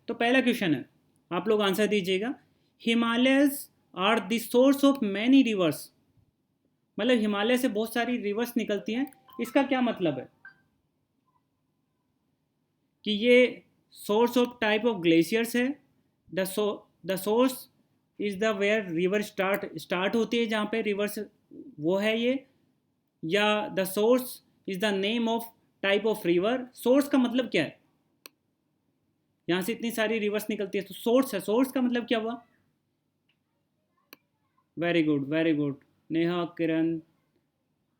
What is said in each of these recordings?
तो पहला क्वेश्चन है, आप लोग आंसर दीजिएगा। Himalayas are the source of many rivers, मतलब हिमालय से बहुत सारी रिवर्स निकलती हैं, इसका क्या मतलब है? कि ये source of type of glaciers है, the source is the where river start होती है, जहाँ पे रिवर्स वो है ये, या the source is the name of type of river. Source का मतलब क्या है? यहाँ से इतनी सारी रिवर्स निकलती है तो सोर्स है, सोर्स का मतलब क्या हुआ? Very good, very good Neha, Kiran,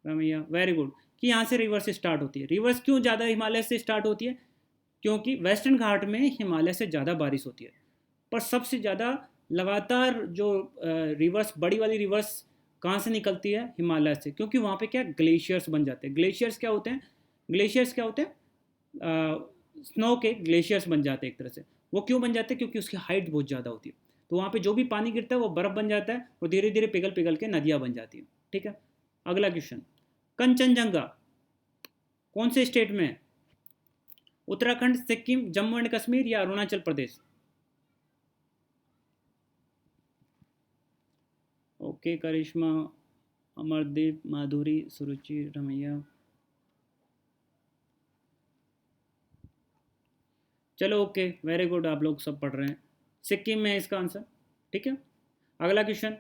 Ramaiah, very good. कि यहाँ से रिवर्स स्टार्ट होती है। रिवर्स क्यों ज़्यादा हिमालय से स्टार्ट होती है? क्योंकि वेस्टर्न घाट में हिमालय से ज़्यादा बारिश होती है, पर सबसे ज़्यादा लगातार जो रिवर्स, बड़ी वाली रिवर्स कहाँ से निकलती है? हिमालय से। क्योंकि वहाँ पे क्या ग्लेशियर्स बन जाते हैं। ग्लेशियर्स क्या होते हैं? ग्लेशियर्स क्या होते हैं? स्नो के ग्लेशियर्स बन जाते हैं एक तरह से। वो क्यों बन जाते हैं? क्योंकि उसकी हाइट बहुत ज़्यादा होती है, तो वहाँ पे जो भी पानी गिरता है वो बर्फ़ बन जाता है और धीरे धीरे पिघल पिघल के नदियाँ बन जाती हैं। ठीक है, अगला क्वेश्चन। कंचनजंगा कौन से स्टेट में है? उत्तराखंड, सिक्किम, जम्मू एंड कश्मीर या अरुणाचल प्रदेश? ओके, करिश्मा, अमरदीप, माधुरी, सुरुचि, रमैया। चलो ओके, वेरी गुड, आप लोग सब पढ़ रहे हैं। सिक्किम में है इसका आंसर। ठीक है, अगला क्वेश्चन।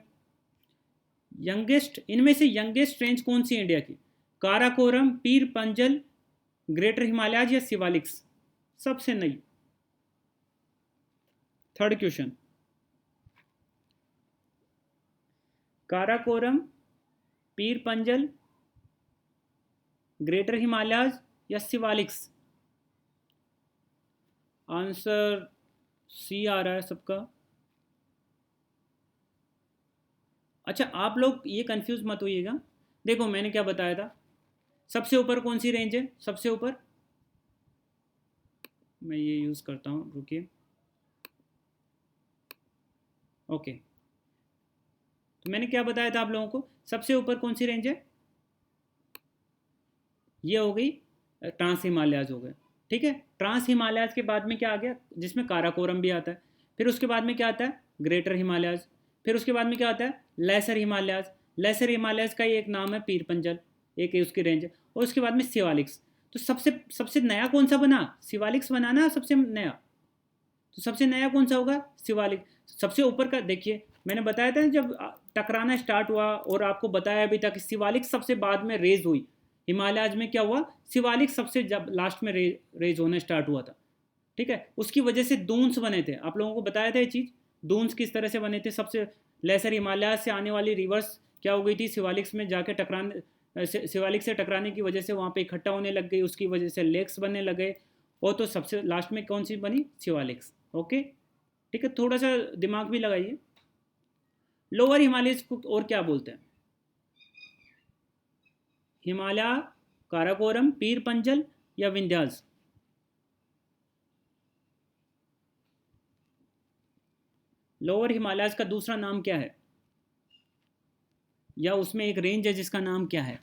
यंगेस्ट, इनमें से यंगेस्ट रेंज कौन सी है इंडिया की? काराकोरम, पीर पंजल, ग्रेटर हिमालयाज या शिवालिक्स? सबसे नई। Third question. काराकोरम, पीर पंजल, ग्रेटर हिमालयाज या शिवालिक्स? आंसर सी आ रहा है सबका। अच्छा, आप लोग ये कंफ्यूज मत होइएगा। देखो मैंने क्या बताया था, सबसे ऊपर कौन सी रेंज है? सबसे ऊपर, मैं ये यूज़ करता हूँ, रुकिए। ओके, तो मैंने क्या बताया था आप लोगों को, सबसे ऊपर कौन सी रेंज है? ये हो गई ट्रांस हिमालयाज हो गए। ठीक है, ट्रांस हिमालयाज के बाद में क्या आ गया, जिसमें काराकोरम भी आता है। फिर उसके बाद में क्या आता है? ग्रेटर हिमालयाज। फिर उसके बाद में क्या आता है? Lesser Himalayas. लेसर हिमालयाज का ही एक नाम है पीर पंजल, एक है उसकी रेंज है। और उसके बाद में शिवालिक्स। तो सबसे सबसे नया कौन सा बना? शिवालिक्स बना ना सबसे नया। तो सबसे नया कौन सा होगा? शिवालिक। सबसे ऊपर का देखिए, मैंने बताया था जब टकराना स्टार्ट हुआ, और आपको बताया अभी तक शिवालिक सबसे बाद में रेज हुई। हिमालयाज में क्या हुआ? शिवालिक सबसे जब लास्ट में रेज होना स्टार्ट हुआ था। ठीक है, उसकी वजह से दून्स बने थे, आप लोगों को बताया था ये चीज़। दून्स किस तरह से बने थे? सबसे लेसर हिमालय से आने वाली रिवर्स क्या हो गई थी? शिवालिक्स में जाके टकराने, शिवालिक से टकराने की वजह से वहाँ पे इकट्ठा होने लग गई, उसकी वजह से लेक्स बनने लगे। और तो सबसे लास्ट में कौन सी बनी? शिवालिक्स। ओके, ठीक है, थोड़ा सा दिमाग भी लगाइए। लोअर हिमालय को और क्या बोलते हैं? हिमालय, काराकोरम, पीर पंजल या विंध्यास? लोअर हिमालयस का दूसरा नाम क्या है? या उसमें एक रेंज है जिसका नाम क्या है?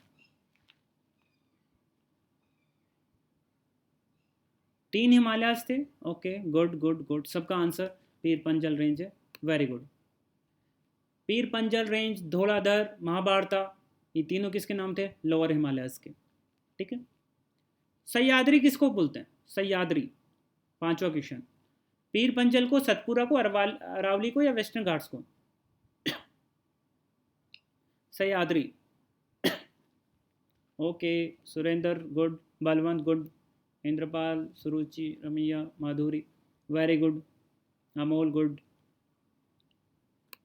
3 हिमालयस थे। ओके, गुड गुड गुड, सबका आंसर पीर पंजल रेंज है। Very good. पीर पंजल रेंज, धौलाधर, महाभारता, ये तीनों किसके नाम थे? लोअर हिमालयस के। ठीक है, सह्याद्री किसको बोलते हैं? सह्याद्री, पांचवा क्वेश्चन। पीर पंजल को, सतपुरा को, अरावली को या वेस्टर्न घाट्स को? Sahyadri. Okay, Surendra good, Balwant good, Indrapal, Suruchi, Ramaiah, Madhuri, very good, Amol good.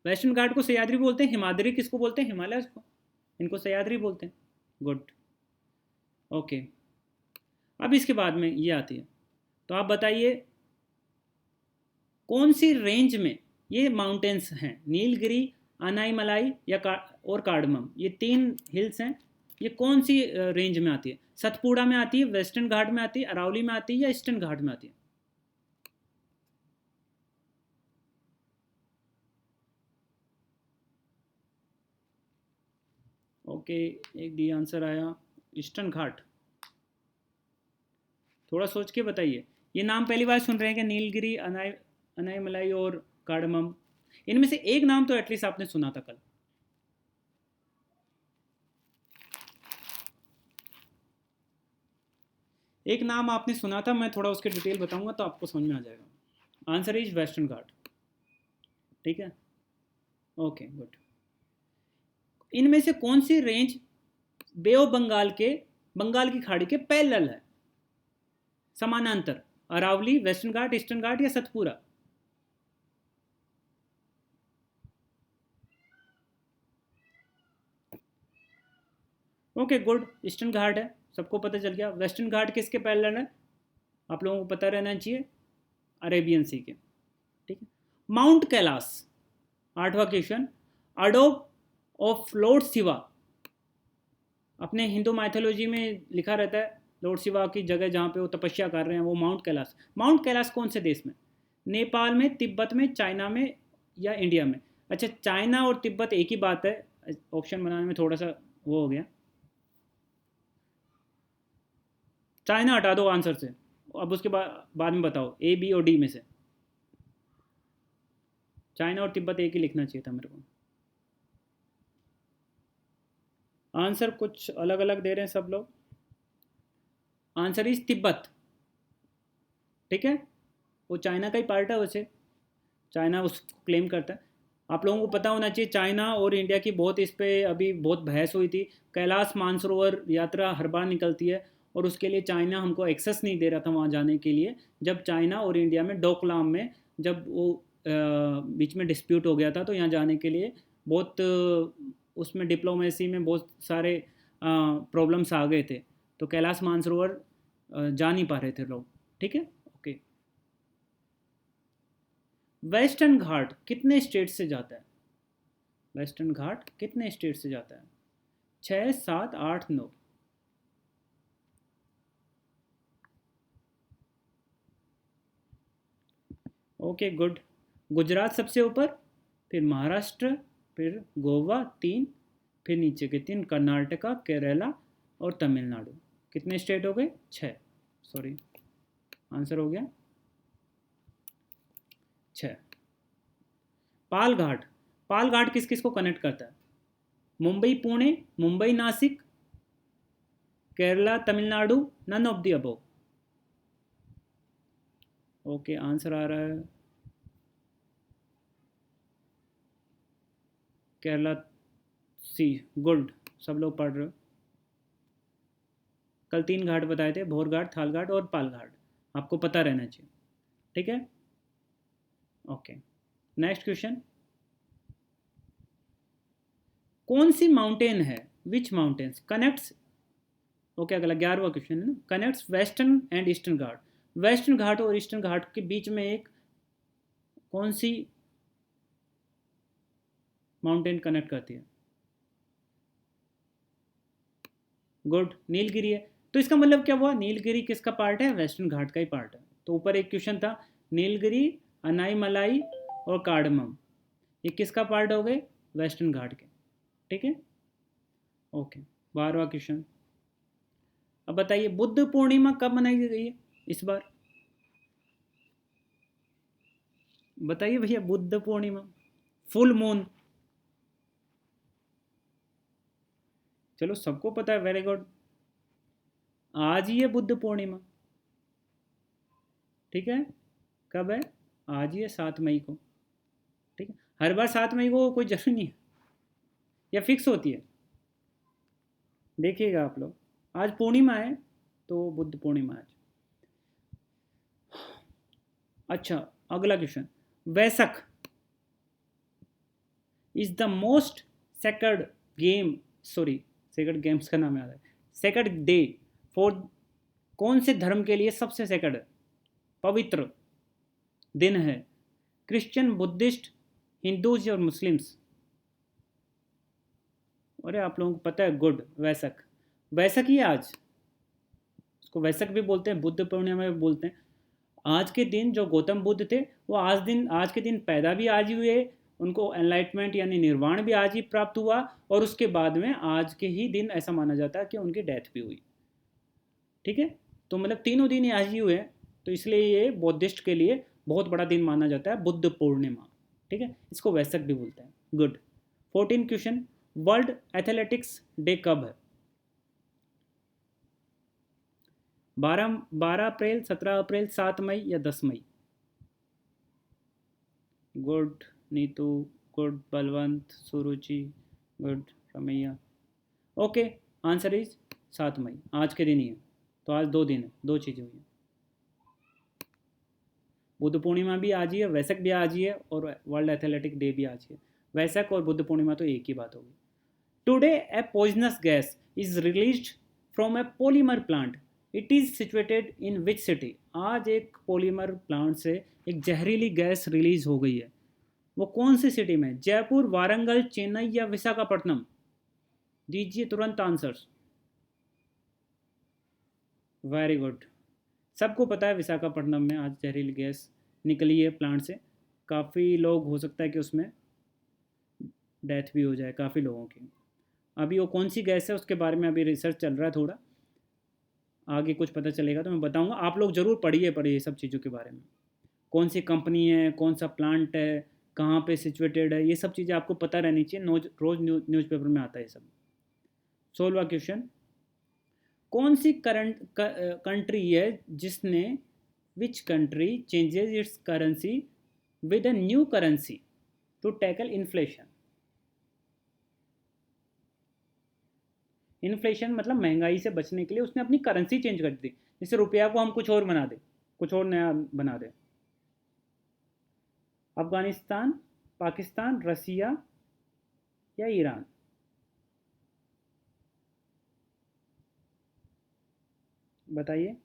Western Ghat को सह्याद्री बोलते हैं। हिमाद्री किसको बोलते हैं? हिमालय को। इनको सह्याद्री बोलते हैं। Good, okay. अब इसके बाद में ये आती है, तो आप बताइए कौन सी रेंज में ये माउंटेन्स हैं? नीलगिरी, अनाईमलाई या और कार्डमम, ये 3 हिल्स हैं। ये कौन सी रेंज में आती है? सतपुड़ा में आती है, वेस्टर्न घाट में आती है, अरावली में आती है या ईस्टर्न घाट में आती है? ओके, एक डी आंसर आया, ईस्टर्न घाट। थोड़ा सोच के बताइए, ये नाम पहली बार सुन रहे हैं कि नीलगिरी, अनाईमलाई और कार्डमम? इनमें से एक नाम तो एटलीस्ट आपने सुना था कल। एक नाम आपने सुना था, मैं थोड़ा उसके डिटेल बताऊंगा तो आपको समझ में आ जाएगा। आंसर इज वेस्टर्न घाट। ठीक है, ओके गुड। इनमें से कौन सी रेंज बे ऑफ बंगाल की खाड़ी के पैरेलल है, समानांतर? अरावली, वेस्टर्न घाट, ईस्टर्न घाट या सतपुरा? ओके गुड, ईस्टर्न घाट है, सबको पता चल गया। वेस्टर्न घाट किसके पैरेलल है? आप लोगों को पता रहना चाहिए, अरेबियन सी के। ठीक है। माउंट कैलाश, 8वां क्वेश्चन, अडोब ऑफ लॉर्ड शिवा, अपने हिंदू माइथोलॉजी में लिखा रहता है लॉर्ड शिवा की जगह जहाँ पे वो तपस्या कर रहे हैं, वो माउंट कैलाश। माउंट कैलाश कौन से देश में? नेपाल में, तिब्बत में, चाइना में या इंडिया में? अच्छा, चाइना और तिब्बत एक ही बात है, ऑप्शन बनाने में थोड़ा सा वो हो गया। चाइना हटा दो आंसर से, अब उसके बाद में बताओ ए, बी और डी में से। चाइना और तिब्बत एक ही लिखना चाहिए था मेरे को। आंसर कुछ अलग अलग दे रहे हैं सब लोग। Answer is Tibet. ठीक है, वो चाइना का ही पार्ट है वैसे, चाइना उसको क्लेम करता है। आप लोगों को पता होना चाहिए, चाइना और इंडिया की बहुत इस पर अभी बहुत बहस हुई थी। कैलाश मानसरोवर यात्रा हर बार निकलती है और उसके लिए चाइना हमको एक्सेस नहीं दे रहा था वहाँ जाने के लिए। जब चाइना और इंडिया में डोकलाम में जब वो बीच में डिस्प्यूट हो गया था, तो यहाँ जाने के लिए बहुत उसमें डिप्लोमेसी में बहुत सारे प्रॉब्लम्स आ गए थे, तो कैलाश मानसरोवर जा नहीं पा रहे थे लोग। ठीक है, ओके। वेस्टर्न घाट कितने स्टेट से जाता है? वेस्टर्न घाट कितने स्टेट से जाता है? 6, 7, 8, 9? Okay good. गुजरात सबसे ऊपर, फिर महाराष्ट्र, फिर गोवा 3, फिर नीचे के 3 कर्नाटका, केरला और तमिलनाडु। कितने स्टेट हो गए? 6, सॉरी आंसर हो गया 6। पाल घाट, पाल घाट किस किस को कनेक्ट करता है? Mumbai Pune, Mumbai Nashik, Kerala Tamil Nadu, none of the above? Okay, answer आ रहा है केरला सी। गुड, सब लोग पढ़ रहे हो। कल 3 घाट बताए थे, भोर घाट, थाल घाट और पाल घाट, आपको पता रहना चाहिए। ठीक है, ओके। नेक्स्ट क्वेश्चन, कौन सी माउंटेन है, विच माउंटेन्स कनेक्ट्स, ओके अगला 11वां क्वेश्चन है ना, connects western and eastern Ghat? Western Ghat और ईस्टर्न घाट के बीच में एक कौन सी माउंटेन कनेक्ट करती है? गुड, नीलगिरी है। तो इसका मतलब क्या हुआ, नीलगिरी किसका पार्ट है? वेस्टर्न घाट का ही पार्ट है। तो ऊपर एक क्वेश्चन था, नीलगिरी, अनाईमलाई और कार्डमम, ये किसका पार्ट हो गए? वेस्टर्न घाट के। ठीक है, ओके। 12वां क्वेश्चन, अब बताइए बुद्ध पूर्णिमा कब मनाई गई है इस बार? बताइए भैया, बुद्ध पूर्णिमा, फुल मून। चलो सबको पता है, वेरी गुड, आज ही है बुद्ध पूर्णिमा। ठीक है, कब है? आज ही है, 7 मई को। ठीक है, हर बार 7 मई को कोई जश्न नहीं है या फिक्स होती है? देखिएगा आप लोग, आज पूर्णिमा है तो बुद्ध पूर्णिमा आज। अच्छा, अगला question, वैसक is the most sacred game, sorry sacred games का नाम याद है, सेक्रेड डे फॉर, कौन से धर्म के लिए सबसे सेक्रेड पवित्र दिन है? क्रिश्चियन, बुद्धिस्ट, हिंदूज और मुस्लिम्स? अरे आप लोगों को पता है, गुड, वैसक। वैसक ही है आज, उसको वैसक भी बोलते हैं, बुद्ध पूर्णिमा भी बोलते हैं। आज के दिन जो गौतम बुद्ध थे, वो आज के दिन पैदा भी आज ही हुए, उनको एनलाइटमेंट यानी निर्वाण भी आज ही प्राप्त हुआ, और उसके बाद में आज के ही दिन ऐसा माना जाता है कि उनकी डेथ भी हुई। ठीक है, तो मतलब तीनों दिन आज ही हुए। तो इसलिए ये बौद्धिस्ट के लिए बहुत बड़ा दिन माना जाता है, बुद्ध पूर्णिमा। ठीक है, इसको वैसक भी बोलते हैं। Good. 14 question, world athletics day कब है? 12 अप्रैल, 17 अप्रैल, 7 मई या 10 मई? Good Neetu, good Balwant, Suruchi, good Ramaiah. Okay, answer is 7 मई, आज के दिन ही है। तो आज 2 दिन है, 2 चीज़ें हुई हैं। बुद्ध पूर्णिमा भी आज ही है, वैसक भी आज ही है, और वर्ल्ड एथलेटिक डे भी आज ही है। वैसक और बुद्ध पूर्णिमा तो एक ही बात होगी। Today A poisonous gas is released from A polymer plant, it is situated in which city? आज एक पॉलीमर प्लांट से एक जहरीली गैस रिलीज हो गई है, वो कौन सी सिटी में? जयपुर, वारंगल, चेन्नई या विशाखापट्टनम? दीजिए तुरंत आंसर्स। वेरी गुड, सबको पता है विशाखापट्टनम में आज जहरीली गैस निकली है प्लांट से। काफ़ी लोग, हो सकता है कि उसमें डेथ भी हो जाए काफ़ी लोगों की। अभी वो कौन सी गैस है उसके बारे में अभी रिसर्च चल रहा है, थोड़ा आगे कुछ पता चलेगा तो मैं बताऊंगा। आप लोग ज़रूर पढ़िए सब चीज़ों के बारे में, कौन सी कंपनी है, कौन सा प्लांट है, कहाँ पे सिचुएटेड है, ये सब चीज़ें आपको पता रहनी चाहिए। रोज़ न्यूज़पेपर में आता है ये सब। 16वां क्वेश्चन, कौन सी करंट कंट्री है जिसने, which country changes its currency with a new currency to tackle inflation? Inflation मतलब महंगाई से बचने के लिए उसने अपनी करेंसी चेंज कर दी, जैसे रुपया को हम कुछ और बना दें, कुछ और नया बना दें। अफगानिस्तान, पाकिस्तान, रसिया या ईरान? बताइए।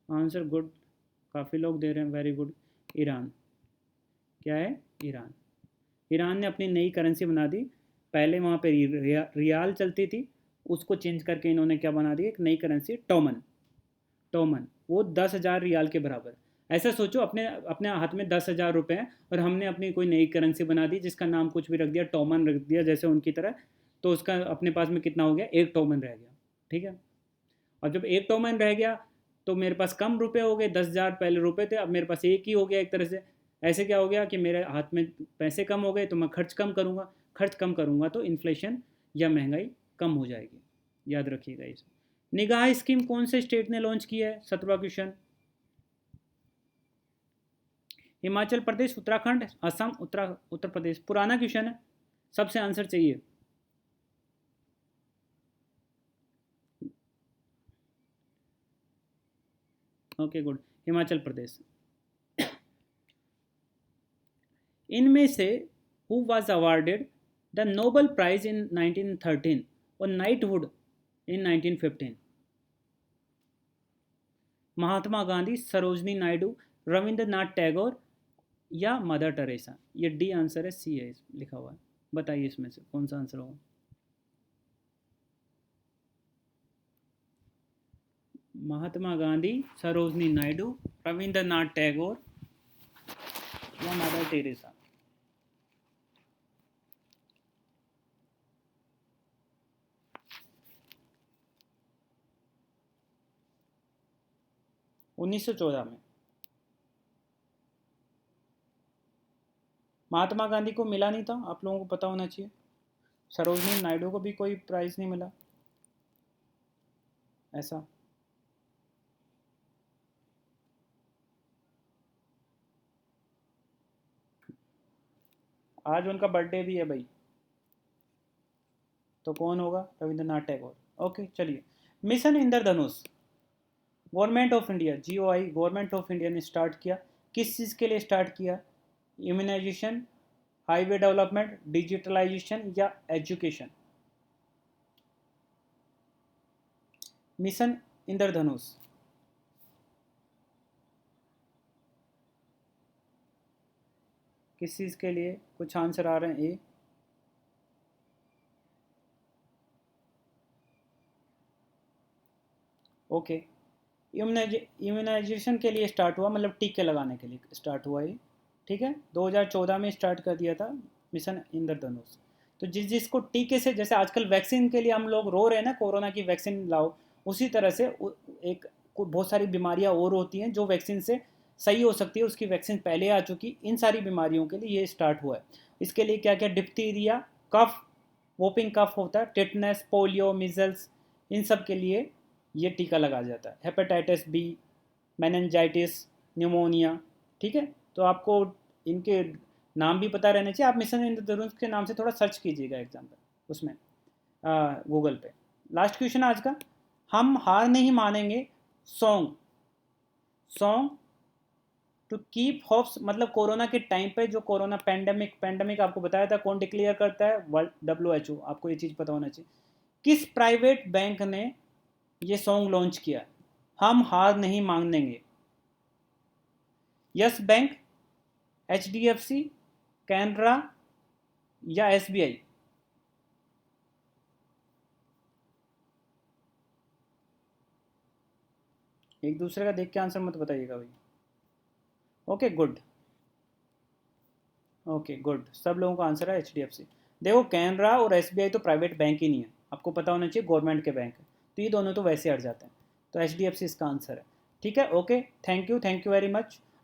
आंसर गुड, काफ़ी लोग दे रहे हैं, वेरी गुड। ईरान। क्या है? ईरान। ईरान ने अपनी नई करेंसी बना दी। पहले वहाँ पे रियाल चलती थी, उसको चेंज करके इन्होंने क्या बना दी, एक नई करेंसी, टोमन। टोमन वो 10,000 रियाल के बराबर। ऐसा सोचो, अपने अपने हाथ में 10,000 रुपये हैं और हमने अपनी कोई नई करेंसी बना दी जिसका नाम कुछ भी रख दिया, टोमन रख दिया जैसे उनकी तरह, तो उसका अपने पास में कितना हो गया? एक टोमन रह गया। ठीक है, और जब एक टोमन रह गया तो मेरे पास कम रुपए हो गए। 10,000 पहले रुपए थे, अब मेरे पास एक ही हो गया एक तरह से। ऐसे क्या हो गया कि मेरे हाथ में पैसे कम हो गए, तो मैं खर्च कम करूँगा, खर्च कम करूँगा तो इन्फ्लेशन या महंगाई कम हो जाएगी। याद रखिएगा इसे। निगाह स्कीम कौन से स्टेट ने लॉन्च की है? 17वां क्वेश्चन। हिमाचल प्रदेश, उत्तराखंड, असम, उत्तर प्रदेश? पुराना क्वेश्चन है, सबसे आंसर चाहिए। Okay good, Himachal Pradesh. इनमें से who was awarded the Nobel prize in 1913 और नाइटहुड इन 1915? महात्मा गांधी, सरोजनी नायडू, रविंद्रनाथ टैगोर या मदर टेरेसा? ये डी आंसर है, सी है लिखा हुआ है। बताइए इसमें से कौन सा आंसर होगा? महात्मा गांधी, सरोजनी नायडू, रविंद्रनाथ टैगोर या मदर टेरेसा? उन्नीस सौ चौदह में महात्मा गांधी को मिला नहीं था, आप लोगों को पता होना चाहिए। सरोजनी नायडू को भी कोई प्राइज़ नहीं मिला ऐसा। आज उनका बर्थडे भी है भाई, तो कौन होगा? रविंद्रनाथ टैगोर। ओके चलिए। Mission Indradhanush government of India, GOI government of India ने स्टार्ट किया, किस चीज़ के लिए स्टार्ट किया? इम्यूनाइजेशन, हाईवे डेवलपमेंट, डिजिटलाइजेशन या एजुकेशन? मिशन इंद्रधनुष किस चीज़ के लिए? कुछ आंसर आ रहे हैं। ए, ओके, इम्यूनाइजेशन के लिए स्टार्ट हुआ, मतलब टीके लगाने के लिए स्टार्ट हुआ ये। ठीक है, 2014 में स्टार्ट कर दिया था मिशन इंद्रधनुष। तो जिसको टीके से, जैसे आजकल वैक्सीन के लिए हम लोग रो रहे हैं ना, कोरोना की वैक्सीन लाओ, उसी तरह से एक बहुत सारी बीमारियां और होती हैं जो वैक्सीन से सही हो सकती है, उसकी वैक्सीन पहले आ चुकी, इन सारी बीमारियों के लिए ये स्टार्ट हुआ है। इसके लिए क्या क्या, डिप्थीरिया, कफ, वोपिंग कफ होता है, टिटनेस, पोलियो, मिजल्स, इन सब के लिए ये टीका लगाया जाता है। हेपेटाइटिस बी, मेनिनजाइटिस, न्यूमोनिया, ठीक है। तो आपको इनके नाम भी पता रहने चाहिए। आप मिशन इंद्रधनुष के नाम से थोड़ा सर्च कीजिएगा एग्जाम्पल उसमें, गूगल पे। लास्ट क्वेश्चन आज का, हम हार नहीं मानेंगे song, song to keep hopes, मतलब कोरोना के टाइम पे जो कोरोना पैंडेमिक आपको बताया था, कौन डिक्लेयर करता है, वर्ल्ड WHO, आपको ये चीज़ पता होना चाहिए। किस प्राइवेट बैंक ने ये सॉन्ग लॉन्च किया, हम हार नहीं मानेंगे? यस बैंक, HDFC, कैनरा या SBI? एक दूसरे का देख के आंसर मत बताइएगा भाई। ओके गुड, ओके गुड, सब लोगों का आंसर है HDFC। देखो कैनरा और SBI तो प्राइवेट बैंक ही नहीं है, आपको पता होना चाहिए गवर्नमेंट के बैंक है, तो ये दोनों तो वैसे हट जाते हैं, तो HDFC इसका आंसर है। ठीक है, okay, thank you very much.